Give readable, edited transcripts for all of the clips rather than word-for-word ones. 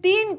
3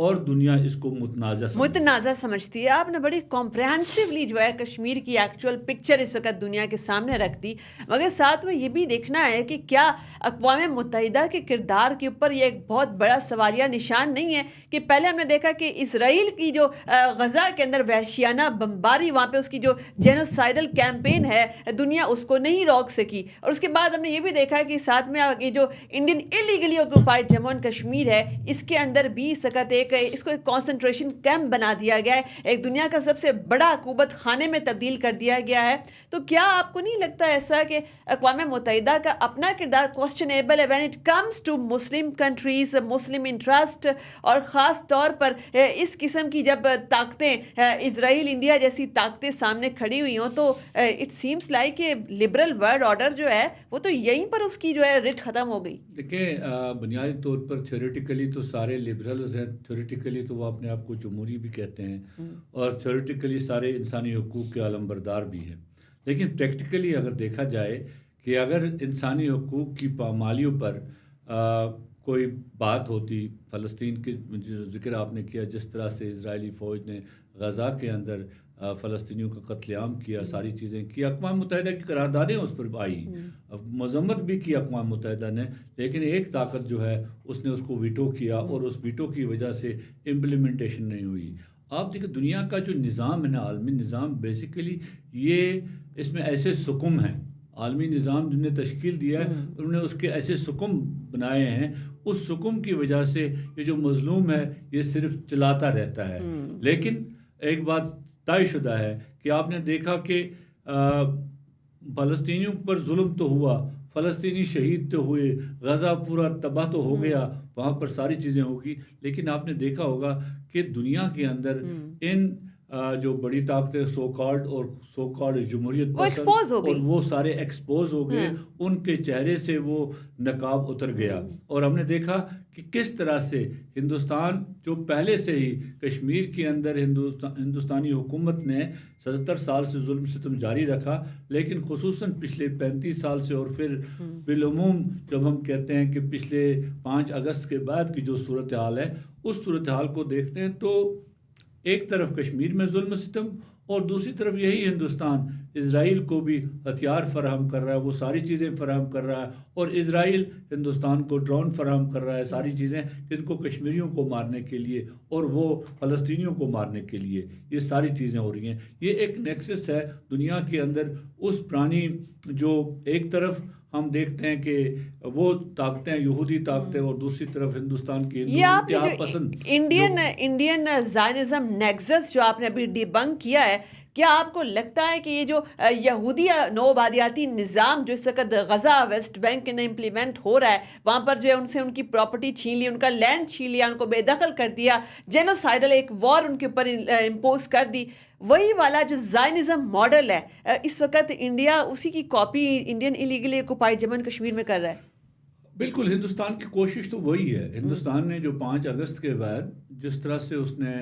اور دنیا اس کو متنازع سمجھتی ہے. آپ نے بڑی کمپریہنسولی جو ہے کشمیر کی ایکچوئل پکچر اس وقت دنیا کے سامنے رکھ دی, مگر ساتھ میں یہ بھی دیکھنا ہے کہ کیا اقوام متحدہ کے کردار کے اوپر یہ ایک بہت بڑا سوالیہ نشان نہیں ہے کہ پہلے ہم نے دیکھا کہ اسرائیل کی جو غزہ کے اندر وحشیانہ بمباری, وہاں پہ اس کی جو جینوسائیڈل کیمپین ہے, دنیا اس کو نہیں روک سکی. اور اس کے بعد ہم نے یہ بھی دیکھا کہ ساتھ میں یہ جو Indian illegally occupied Jammu and Kashmir ہے, اس کے اندر بھی سکت اس کو ایک کنسنٹریشن کیمپ بنا دیا گیا ہے, ایک دنیا کا سب سے بڑا عقوبت خانے میں تبدیل کر دیا گیا ہے. تو کیا آپ کو نہیں لگتا ایسا کہ اقوام متحدہ کا اپنا کردار کوسچنیبل ہے when it comes to Muslim countries, Muslim interest, اور خاص طور پر اس قسم کی جب طاقتیں اسرائیل انڈیا جیسی طاقتیں سامنے کھڑی ہوئی ہوں تو اٹ سیمس لائک کہ لبرل ورلڈ آرڈر جو ہے وہ تو یہیں پر اس کی جو ہے رٹ ختم ہو گئی. دیکھیں, بنیادی طور پر تھیوریٹیکلی تو سارے لبرلز ہیں, تھیوریٹیکلی تو وہ اپنے آپ کو جمہوری بھی کہتے ہیں, اور تھیوریٹیکلی سارے انسانی حقوق کے علمبردار بھی ہیں. لیکن پریکٹیکلی اگر دیکھا جائے کہ اگر انسانی حقوق کی پامالیوں پر کوئی بات ہوتی, فلسطین کے ذکر آپ نے کیا, جس طرح سے اسرائیلی فوج نے غزہ کے اندر فلسطینیوں کا قتل عام کیا, ساری چیزیں کی, اقوام متحدہ کی قراردادیں اس پر آئی, مذمت بھی کی اقوام متحدہ نے, لیکن ایک طاقت جو ہے اس نے اس کو ویٹو کیا, اور اس ویٹو کی وجہ سے امپلیمنٹیشن نہیں ہوئی. آپ دیکھیں دنیا کا جو نظام ہے نا, عالمی نظام, بیسیکلی یہ اس میں ایسے سکم ہیں, عالمی نظام جن نے تشکیل دیا ہے انہوں نے اس کے ایسے سکم بنائے ہیں, اس سکم کی وجہ سے یہ جو مظلوم ہے یہ صرف چلاتا رہتا ہے. لیکن ایک بات طے شدہ ہے کہ آپ نے دیکھا کہ فلسطینیوں پر ظلم تو ہوا, فلسطینی شہید تو ہوئے, غزہ پورا تباہ تو ہو گیا, وہاں پر ساری چیزیں ہوگی, لیکن آپ نے دیکھا ہوگا کہ دنیا کے اندر ان جو بڑی طاقتیں سو کالڈ جمہوریت پسند, اور وہ سارے ایکسپوز ہو گئے, ان کے چہرے سے وہ نقاب اتر گیا. اور ہم نے دیکھا کہ کس طرح سے ہندوستان جو پہلے سے ہی کشمیر کے اندر ہندوستانی حکومت نے 77 سال سے ظلم ستم جاری رکھا, لیکن خصوصاً پچھلے 35 سال سے, اور پھر بالعموم جب ہم کہتے ہیں کہ پچھلے 5 اگست کے بعد کی جو صورتحال ہے, اس صورتحال کو دیکھتے ہیں تو ایک طرف کشمیر میں ظلم ستم, اور دوسری طرف یہی ہندوستان اسرائیل کو بھی ہتھیار فراہم کر رہا ہے, وہ ساری چیزیں فراہم کر رہا ہے, اور اسرائیل ہندوستان کو ڈرون فراہم کر رہا ہے, ساری چیزیں جن کو کشمیریوں کو مارنے کے لیے اور وہ فلسطینیوں کو مارنے کے لیے یہ ساری چیزیں ہو رہی ہیں. یہ ایک نیکسس ہے دنیا کے اندر, اس پرانی جو ایک طرف ہم دیکھتے ہیں کہ وہ طاقتیں یہودی طاقتیں, اور دوسری طرف ہندوستان کی انڈین زائنزم نیکسس جو آپ نے ابھی ڈیبنک کیا ہے, کیا آپ کو لگتا ہے کہ یہ جو یہودی نوآبادیاتی نظام جو اس وقت غزہ ویسٹ بینک کے اندر امپلیمنٹ ہو رہا ہے, وہاں پر جو ہے ان سے ان کی پراپرٹی چھین لی, ان کا لینڈ چھین لیا, ان کو بے دخل کر دیا, جینوسائیڈل ایک وار ان کے اوپر امپوز کر دی, وہی والا جو زائنزم ماڈل ہے اس وقت انڈیا اسی کی copy Indian illegally occupied Jammu and Kashmir میں کر رہا ہے؟ بالکل, ہندوستان کی کوشش تو وہی ہے. ہندوستان نے جو 5 اگست کے بعد جس طرح سے اس نے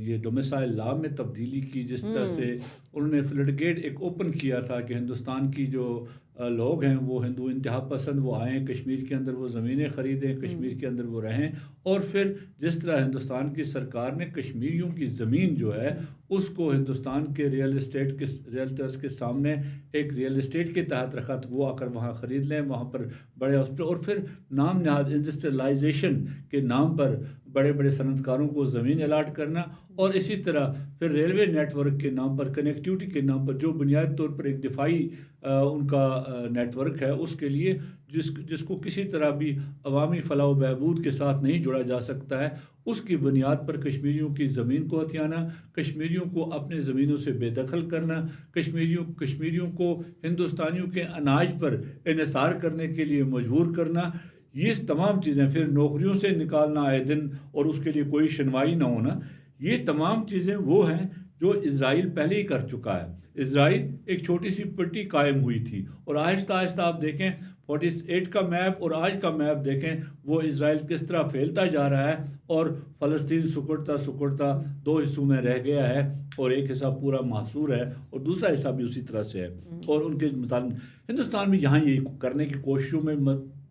یہ ڈومیسائل لا میں تبدیلی کی, جس طرح سے انہوں نے فلڈ گیٹ ایک اوپن کیا تھا کہ ہندوستان کی جو لوگ ہیں وہ ہندو انتہا پسند وہ آئیں کشمیر کے اندر, وہ زمینیں خریدیں, کشمیر کے اندر وہ رہیں, اور پھر جس طرح ہندوستان کی سرکار نے کشمیریوں کی زمین جو ہے اس کو ہندوستان کے ریئلٹرز کے سامنے ایک ریئل اسٹیٹ کے تحت رکھا, تو وہ آ کر وہاں خرید لیں, وہاں پر بڑے اور پھر نام نہاد انڈسٹریلائزیشن کے نام پر بڑے بڑے صنعت کاروں کو زمین الاٹ کرنا, اور اسی طرح پھر ریلوے نیٹ ورک کے نام پر, کنیکٹیوٹی کے نام پر, جو بنیادی طور پر ایک دفاعی ان کا نیٹ ورک ہے, اس کے لیے جس کو کسی طرح بھی عوامی فلاح و بہبود کے ساتھ نہیں جوڑا جا سکتا ہے, اس کی بنیاد پر کشمیریوں کی زمین کو ہتھیانا, کشمیریوں کو اپنے زمینوں سے بے دخل کرنا, کشمیریوں کو ہندوستانیوں کے اناج پر انحصار کرنے کے لیے مجبور کرنا, یہ تمام چیزیں, پھر نوکریوں سے نکالنا آئے دن اور اس کے لیے کوئی شنوائی نہ ہونا, یہ تمام چیزیں وہ ہیں جو اسرائیل پہلے ہی کر چکا ہے. اسرائیل ایک چھوٹی سی پٹی قائم ہوئی تھی, اور آہستہ آہستہ آپ دیکھیں 48 کا میپ اور آج کا میپ دیکھیں, وہ اسرائیل کس طرح پھیلتا جا رہا ہے, اور فلسطین سکڑتا 2 حصوں میں رہ گیا ہے, اور ایک حصہ پورا محصور ہے اور دوسرا حصہ بھی اسی طرح سے ہے. اور ان کے مثلا ہندوستان بھی یہاں یہ کرنے کی کوششوں میں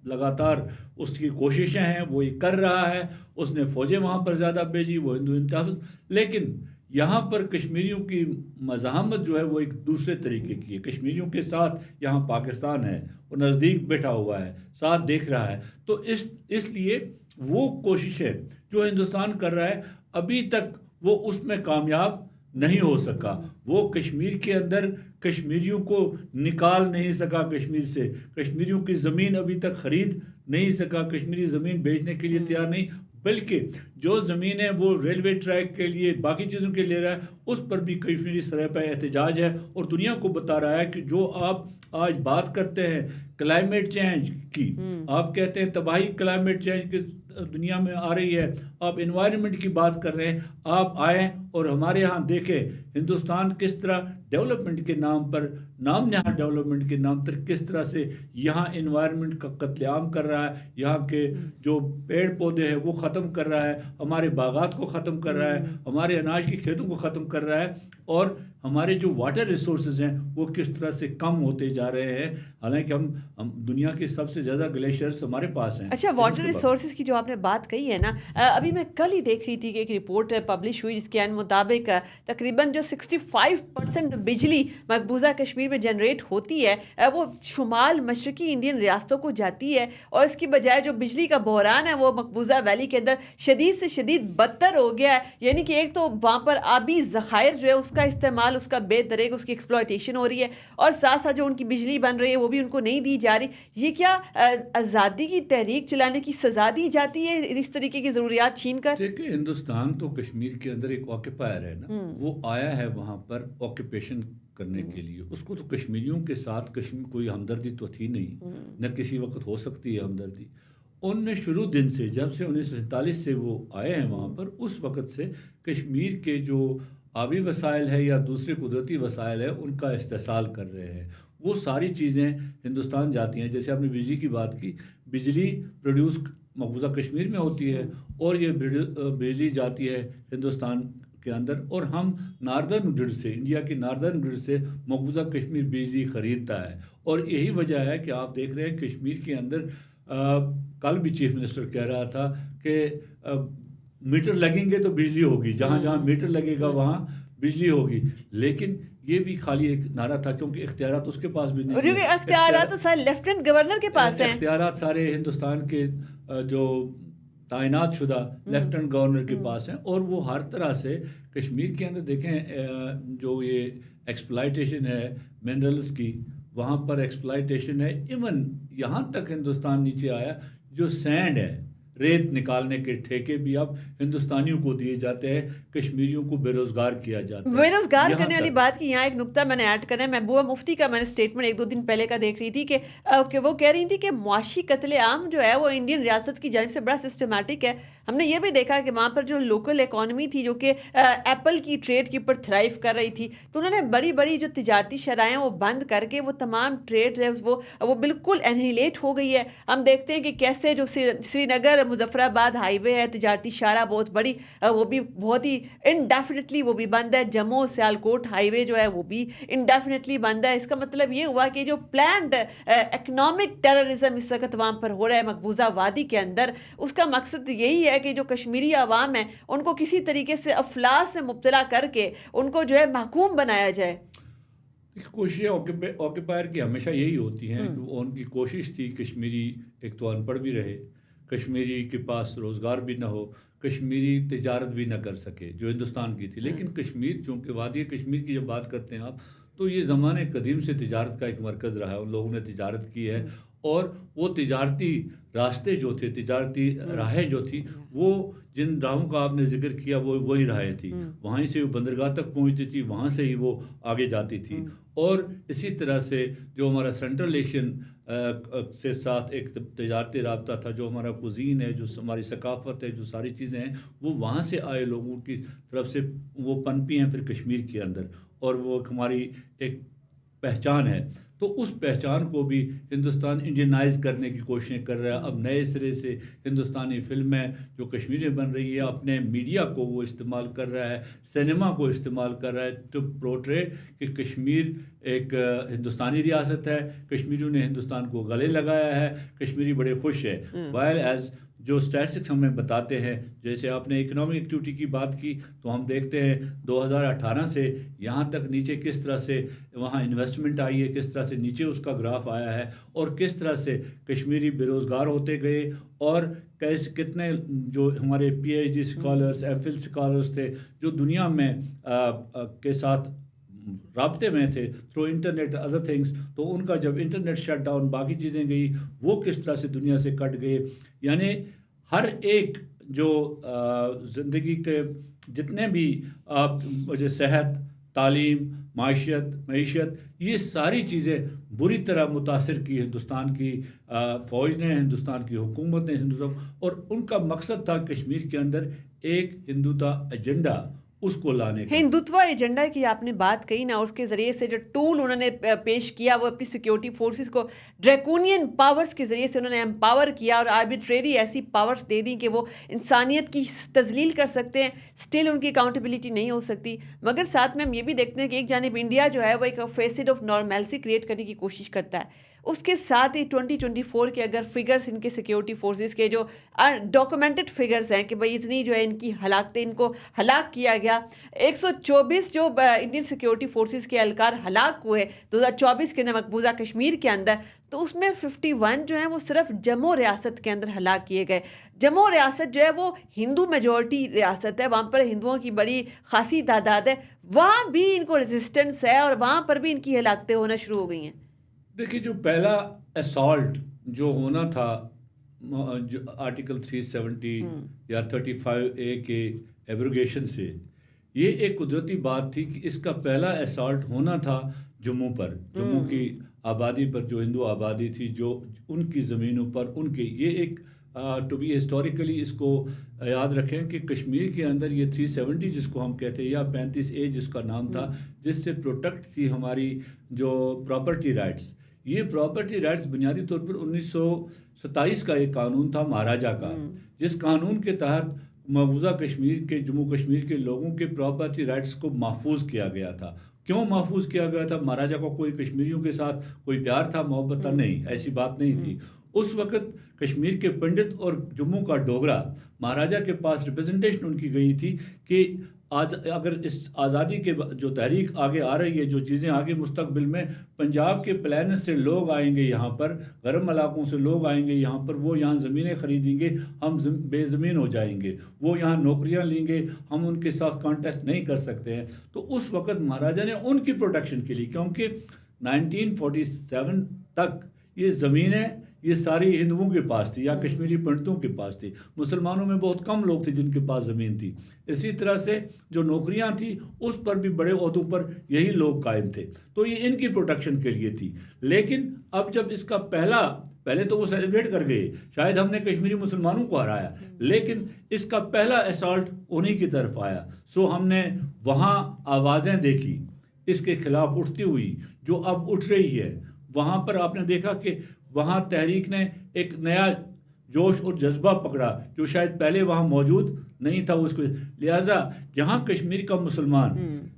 لگاتار اس کی کوششیں ہیں، وہ یہ کر رہا ہے، اس نے فوجیں وہاں پر زیادہ بھیجی، وہ ہندو انتحافظ، لیکن یہاں پر کشمیریوں کی مزاحمت جو ہے وہ ایک دوسرے طریقے کی ہے. کشمیریوں کے ساتھ یہاں پاکستان ہے، وہ نزدیک بیٹھا ہوا ہے، ساتھ دیکھ رہا ہے. تو اس لیے وہ کوششیں جو ہندوستان کر رہا ہے ابھی تک وہ اس میں کامیاب نہیں ہو سکا. وہ کشمیر کے اندر کشمیریوں کو نکال نہیں سکا کشمیر سے، کشمیریوں کی زمین ابھی تک خرید نہیں سکا، کشمیری زمین بیچنے کے لیے تیار نہیں، بلکہ جو زمین ہے وہ ریلوے ٹریک کے لیے باقی چیزوں کے لے رہا ہے. اس پر بھی کشمیری سرح پہ احتجاج ہے اور دنیا کو بتا رہا ہے کہ جو آپ آج بات کرتے ہیں کلائمیٹ چینج کی، آپ کہتے ہیں تباہی کلائمیٹ چینج کی دنیا میں آ رہی ہے، آپ انوائرمنٹ کی بات کر رہے ہیں، آپ آئیں اور ہمارے ہاں دیکھیں ہندوستان کس طرح ڈیولپمنٹ کے نام پر، نام نہاد ڈیولپمنٹ کے نام پر کس طرح سے یہاں انوائرمنٹ کا قتل عام کر رہا ہے، یہاں کے جو پیڑ پودے ہیں وہ ختم کر رہا ہے، ہمارے باغات کو ختم کر رہا ہے، ہمارے اناج کی کھیتوں کو ختم کر رہا ہے، اور ہمارے جو واٹر ریسورسز ہیں وہ کس طرح سے کم ہوتے جا رہے ہیں، حالانکہ ہم دنیا کے سب سے زیادہ گلیشیئرز ہمارے پاس ہیں. اچھا، واٹر ریسورسز کی جو آپ نے بات کہی ہے نا، ابھی میں کل ہی دیکھ رہی تھی کہ ایک رپورٹ پبلش ہوئی جس کے مطابق تقریباً جو 65% بجلی مقبوضہ کشمیر میں جنریٹ ہوتی ہے وہ شمال مشرقی انڈین ریاستوں کو جاتی ہے، اور اس کی بجائے جو بجلی کا بحران ہے وہ مقبوضہ ویلی کے اندر شدید سے شدید بدتر ہو گیا ہے. یعنی کہ ایک تو وہاں پر آبی ذخائر جو ہے اس کا استعمال، اس کا بے دریغ اس کی ایکسپلائٹیشن ہو رہی ہے، اور ساتھ ساتھ جو ان کی بجلی بن رہی ہے وہ بھی ان کو نہیں دی جا رہی. یہ کیا آزادی کی تحریک چلانے کی سزا دی جاتی ہے اس طریقے کی ضروریات چھین کر؟ دیکھیں ہندوستان تو کشمیر کے اندر ایک آکیپائر ہے نا، وہ آیا ہے وہاں پر آکیپیشن کرنے کے لیے. اس کو تو کشمیریوں کے ساتھ کشمیر کوئی ہمدردی تو تھی نہیں، نہ کسی وقت ہو سکتی ہے ہمدردی. ان نے شروع دن سے، جب سے 1947 سے وہ آئے ہیں وہاں پر، اس وقت سے کشمیر کے جو آبی وسائل ہے یا دوسرے قدرتی وسائل ہے ان کا استحصال کر رہے ہیں. وہ ساری چیزیں ہندوستان جاتی ہیں. جیسے آپ نے بجلی کی بات کی، بجلی پروڈیوس مقبوضہ کشمیر میں ہوتی ہے اور یہ بجلی جاتی ہے ہندوستان کے اندر، اور ہم ناردرن گرڈ سے، انڈیا کی ناردرن گرڈ سے مقبوضہ کشمیر بجلی خریدتا ہے. اور یہی وجہ ہے کہ آپ دیکھ رہے ہیں کشمیر کے اندر کل بھی چیف منسٹر کہہ رہا تھا کہ میٹر لگیں گے تو بجلی ہوگی، جہاں جہاں میٹر لگے گا وہاں بجلی ہوگی. لیکن یہ بھی خالی ایک نعرہ تھا، کیونکہ اختیارات اس کے پاس بھی نہیں تھے. اختیارات تو سارے لیفٹنٹ گورنر کے پاس ہیں. اختیارات سارے ہندوستان کے جو تعینات شدہ لیفٹنٹ گورنر کے پاس ہیں، اور وہ ہر طرح سے کشمیر کے اندر دیکھیں جو یہ ایکسپلائٹیشن ہے منرلز کی، وہاں پر ایکسپلائٹیشن ہے. ایون یہاں تک ہندوستان نیچے آیا، جو سینڈ ہے، ریت نکالنے کے ٹھیکے بھی اب ہندوستانیوں کو دیے جاتے ہیں، کشمیریوں کو بے روزگار کیا جاتا ہے. بے روزگار کرنے والی بات کی یہاں ایک نقطہ میں نے ایڈ کرنا ہے. محبوبہ مفتی کا میں نے اسٹیٹمنٹ ایک دو دن پہلے کا دیکھ رہی تھی کہ وہ کہہ رہی تھی کہ معاشی قتل عام جو ہے وہ انڈین ریاست کی جانب سے بڑا سسٹمیٹک ہے. ہم نے یہ بھی دیکھا کہ وہاں پر جو لوکل اکانومی تھی جو کہ ایپل کی ٹریڈ کے اوپر تھرائیو کر رہی تھی، تو انہوں نے بڑی بڑی جو تجارتی شرائیں وہ بند کر کے وہ تمام ٹریڈ وہ بالکل انہیلیٹ ہو گئی ہے. ہم دیکھتے ہیں کہ کیسے جو سری نگر مظفر آباد ہائی وے ہے، تجارتی شارہ بہت بڑی، وہ بھی بہت ہی انڈیفینٹلی وہ بھی بند ہے. جموں سیالکوٹ ہائی وے جو ہے وہ بھی انڈیفینٹلی بند ہے. اس کا مطلب یہ ہوا کہ جو پلانڈ اکنامک ٹیررزم اس وقت وہاں پر ہو رہا ہے مقبوضہ وادی کے اندر، اس کا مقصد یہی ہے کہ جو کشمیری عوام ہے ان کو کسی طریقے سے افلاس سے مبتلا کر کے ان کو جو ہے محکوم بنایا جائے. کوششیں آکیپائر کی ہمیشہ یہی ہوتی ہیں کہ ان کی کوشش تھی کشمیری ایک تو ان پڑھ بھی رہے، کشمیری کے پاس روزگار بھی نہ ہو، کشمیری تجارت بھی نہ کر سکے جو ہندوستان کی تھی. لیکن کشمیر چونکہ وادی کشمیر کی جب بات کرتے ہیں آپ، تو یہ زمانے قدیم سے تجارت کا ایک مرکز رہا ہے. ان لوگوں نے تجارت کی ہے، اور وہ تجارتی راستے جو تھے، تجارتی راہیں جو تھی، وہ جن راہوں کا آپ نے ذکر کیا وہ وہی راہیں تھی. وہیں سے وہ بندرگاہ تک پہنچتی تھی، وہاں سے ہی وہ آگے جاتی تھی. اور اسی طرح سے جو ہمارا سینٹرل ایشین سے ساتھ ایک تجارتی رابطہ تھا، جو ہمارا کوزین ہے، جو ہماری ثقافت ہے، جو ساری چیزیں ہیں، وہ وہاں سے آئے لوگوں کی طرف سے وہ پنپی ہیں پھر کشمیر کے اندر. اور وہ ہماری ایک پہچان ہے، تو اس پہچان کو بھی ہندوستان انڈینائز کرنے کی کوششیں کر رہا ہے. اب نئے سرے سے ہندوستانی فلمیں جو کشمیری بن رہی ہے، اپنے میڈیا کو وہ استعمال کر رہا ہے، سینما کو استعمال کر رہا ہے ٹو پروٹرے کہ کشمیر ایک ہندوستانی ریاست ہے، کشمیریوں نے ہندوستان کو گلے لگایا ہے، کشمیری بڑے خوش ہے. وائل ایز جو اسٹیٹسٹکس ہمیں بتاتے ہیں، جیسے آپ نے اکنامک ایکٹیویٹی کی بات کی، تو ہم دیکھتے ہیں 2018 سے یہاں تک نیچے کس طرح سے وہاں انویسٹمنٹ آئی ہے، کس طرح سے نیچے اس کا گراف آیا ہے، اور کس طرح سے کشمیری بے روزگار ہوتے گئے، اور کتنے جو ہمارے P H D scholars, M Phil scholars تھے جو دنیا میں کے ساتھ رابطے میں تھے تھرو انٹرنیٹ ادر تھنگس، تو ان کا جب انٹرنیٹ شٹ ڈاؤن باقی چیزیں گئی، وہ کس طرح سے دنیا سے کٹ گئے. یعنی ہر ایک جو زندگی کے جتنے بھی مجھے صحت، تعلیم، معیشت، یہ ساری چیزیں بری طرح متاثر کی ہندوستان کی فوج نے، ہندوستان کی حکومت نے، اور ان کا مقصد تھا کشمیر کے اندر ایک ہندوتا ایجنڈا اس کو لانے کا. ہندوتوا ایجنڈا کی آپ نے بات کہی نا، اس کے ذریعے سے جو ٹول انہوں نے پیش کیا وہ اپنی سیکیورٹی فورسز کو ڈریکونین پاورز کے ذریعے سے انہوں نے امپاور کیا اور آربیٹریری ایسی پاورز دے دیں کہ وہ انسانیت کی تذلیل کر سکتے ہیں. اسٹل ان کی اکاؤنٹیبلٹی نہیں ہو سکتی. مگر ساتھ میں ہم یہ بھی دیکھتے ہیں کہ ایک جانب انڈیا جو ہے وہ ایک فیسڈ آف نارمیلسی کریٹ کرنے کی کوشش کرتا ہے، اس کے ساتھ ہی 2024 کے اگر فگرز ان کے سیکیورٹی فورسز کے جو ڈاکومنٹڈ فگرز ہیں کہ بھئی اتنی جو ہے ان کی ہلاکتیں، ان کو ہلاک کیا گیا، 124 جو انڈین سیکیورٹی فورسز کے اہلکار ہلاک ہوئے 2024 کے اندر مقبوضہ کشمیر کے اندر، تو اس میں 51 جو ہیں وہ صرف جموں ریاست کے اندر ہلاک کیے گئے. جموں ریاست جو ہے وہ ہندو میجورٹی ریاست ہے، وہاں پر ہندوؤں کی بڑی خاصی تعداد ہے، وہاں بھی ان کو ریزسٹنس ہے اور وہاں پر بھی ان کی ہلاکتیں ہونا شروع ہو گئی ہیں. دیکھیے، جو پہلا اسالٹ جو ہونا تھا جو آرٹیکل 370 یا 35A کے ایبروگیشن سے، یہ ایک قدرتی بات تھی کہ اس کا پہلا اسالٹ ہونا تھا جموں پر، جموں کی آبادی پر، جو ہندو آبادی تھی، جو ان کی زمینوں پر ان کے، یہ ایک ٹو بی ہسٹوریکلی اس کو یاد رکھیں کہ کشمیر کے اندر یہ 370 جس کو ہم کہتے ہیں یا 35A جس کا نام تھا، جس سے پروٹیکٹ تھی ہماری جو پراپرٹی رائٹس. یہ پراپرٹی رائٹس بنیادی طور پر 1927 کا ایک قانون تھا مہاراجہ کا، جس قانون کے تحت مقبوضہ کشمیر کے، جموں کشمیر کے لوگوں کے پراپرٹی رائٹس کو محفوظ کیا گیا تھا. کیوں محفوظ کیا گیا تھا؟ مہاراجہ کو کوئی کشمیریوں کے ساتھ کوئی پیار تھا، محبت تھا؟ نہیں، ایسی بات نہیں تھی. اس وقت کشمیر کے پنڈت اور جموں کا ڈوگرا مہاراجہ کے پاس ریپرزنٹیشن ان کی گئی تھی کہ اگر اس آزادی کے جو تحریک آگے آ رہی ہے، جو چیزیں آگے مستقبل میں پنجاب کے پلانس سے لوگ آئیں گے یہاں پر، گرم علاقوں سے لوگ آئیں گے یہاں پر، وہ یہاں زمینیں خریدیں گے، ہم بے زمین ہو جائیں گے، وہ یہاں نوکریاں لیں گے، ہم ان کے ساتھ کانٹیسٹ نہیں کر سکتے ہیں. تو اس وقت مہاراجہ نے ان کی پروٹیکشن کے لیے، کیونکہ 1947 تک یہ زمینیں یہ ساری ہندوؤں کے پاس تھی یا کشمیری پنڈتوں کے پاس تھی، مسلمانوں میں بہت کم لوگ تھے جن کے پاس زمین تھی. اسی طرح سے جو نوکریاں تھیں اس پر بھی بڑے عہدوں پر یہی لوگ قائم تھے، تو یہ ان کی پروٹیکشن کے لیے تھی. لیکن اب جب اس کا پہلے تو وہ سیلیبریٹ کر گئے، شاید ہم نے کشمیری مسلمانوں کو ہرایا، لیکن اس کا پہلا اسالٹ انہی کی طرف آیا. سو ہم نے وہاں آوازیں دیکھی اس کے خلاف اٹھتی ہوئی، جو اب اٹھ رہی ہے. وہاں پر آپ نے دیکھا کہ وہاں تحریک نے ایک نیا جوش اور جذبہ پکڑا جو شاید پہلے وہاں موجود نہیں تھا اس کو. لہٰذا جہاں کشمیر کا مسلمان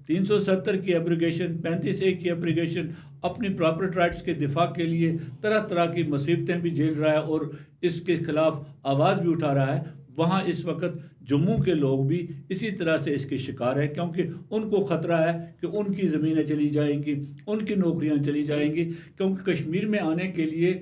370 کی ایبروگیشن، 35A کی ایبروگیشن، اپنی پراپرٹی رائٹس کے دفاع کے لیے طرح طرح کی مصیبتیں بھی جھیل رہا ہے اور اس کے خلاف آواز بھی اٹھا رہا ہے، وہاں اس وقت جموں کے لوگ بھی اسی طرح سے اس کے شکار ہیں، کیونکہ ان کو خطرہ ہے کہ ان کی زمینیں چلی جائیں گی، ان کی نوکریاں چلی جائیں گی. کیونکہ کشمیر میں آنے کے لیے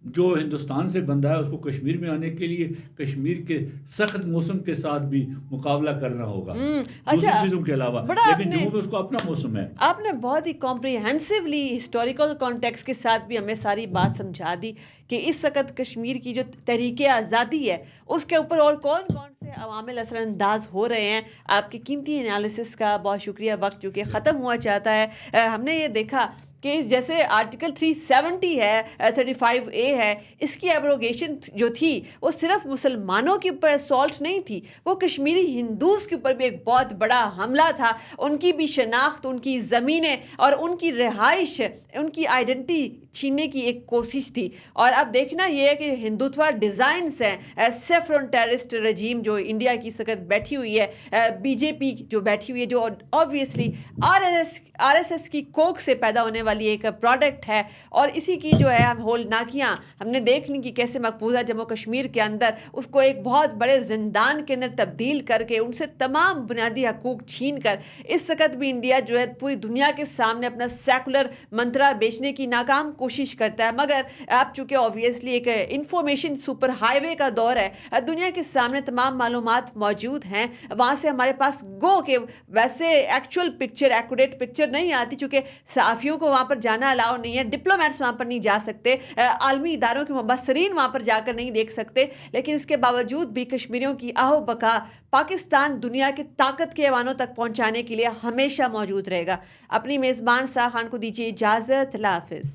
جو ہندوستان سے بندہ ہے اس کو کشمیر میں آنے کے لیے کشمیر کے سخت موسم کے ساتھ بھی مقابلہ کرنا ہوگا، دوسری چیزوں کے علاوہ. لیکن جموں میں اس کو اپنا موسم ہے. آپ نے بہت ہی کمپریہنسولی ہسٹوریکل کانٹیکس کے ساتھ بھی ہمیں ساری بات سمجھا دی کہ اس وقت کشمیر کی جو تحریک آزادی ہے اس کے اوپر اور کون کون سے عوامل اثر انداز ہو رہے ہیں. آپ کی قیمتی انالیسس کا بہت شکریہ. وقت چونکہ ختم ہوا چاہتا ہے. ہم نے یہ دیکھا کہ جیسے آرٹیکل 370 ہے 35A ہے، اس کی ایبروگیشن جو تھی وہ صرف مسلمانوں کے اوپر اسالٹ نہیں تھی، وہ کشمیری ہندوز کے اوپر بھی ایک بہت بڑا حملہ تھا، ان کی بھی شناخت، ان کی زمینیں اور ان کی رہائش، ان کی آئیڈینٹی چھیننے کی ایک کوشش تھی۔ اور اب دیکھنا یہ ہے کہ ہندوتوا ڈیزائنز ہیں، سیفرون ٹیررسٹ رجیم جو انڈیا کی سکت بیٹھی ہوئی ہے، بی جے پی جو بیٹھی ہوئی ہے، جو آبویسلی آر ایس ایس کی کوک سے پیدا ہونے والی ایک پروڈکٹ ہے، اور اسی کی جو ہے ہول ناکیاں ہم نے دیکھ لی کہ کیسے مقبوضہ جموں کشمیر کے اندر اس کو ایک بہت بڑے زندان کے اندر تبدیل کر کے ان سے تمام بنیادی حقوق چھین کر اس وقت بھی انڈیا جو ہے پوری دنیا کے سامنے اپنا سیکولر منترا بیچنے کی ناکام کوشش کرتا ہے۔ مگر اب چونکہ آبویسلی ایک انفارمیشن سپر ہائی وے کا دور ہے، دنیا کے سامنے تمام معلومات موجود ہیں، وہاں سے ہمارے پاس گو کہ ویسے ایکچوئل پکچر، ایکوریٹ پکچر نہیں آتی، چونکہ صحافیوں کو وہاں پر جانا الاؤ نہیں ہے، ڈپلومیٹس وہاں پر نہیں جا سکتے، عالمی اداروں کے مبصرین وہاں پر جا کر نہیں دیکھ سکتے، لیکن اس کے باوجود بھی کشمیریوں کی آہو بقا پاکستان دنیا کے طاقت کے ایوانوں تک پہنچانے کے لیے ہمیشہ موجود رہے گا۔ اپنی میزبان ساہ خان کو دیجیے اجازت، اللہ حافظ۔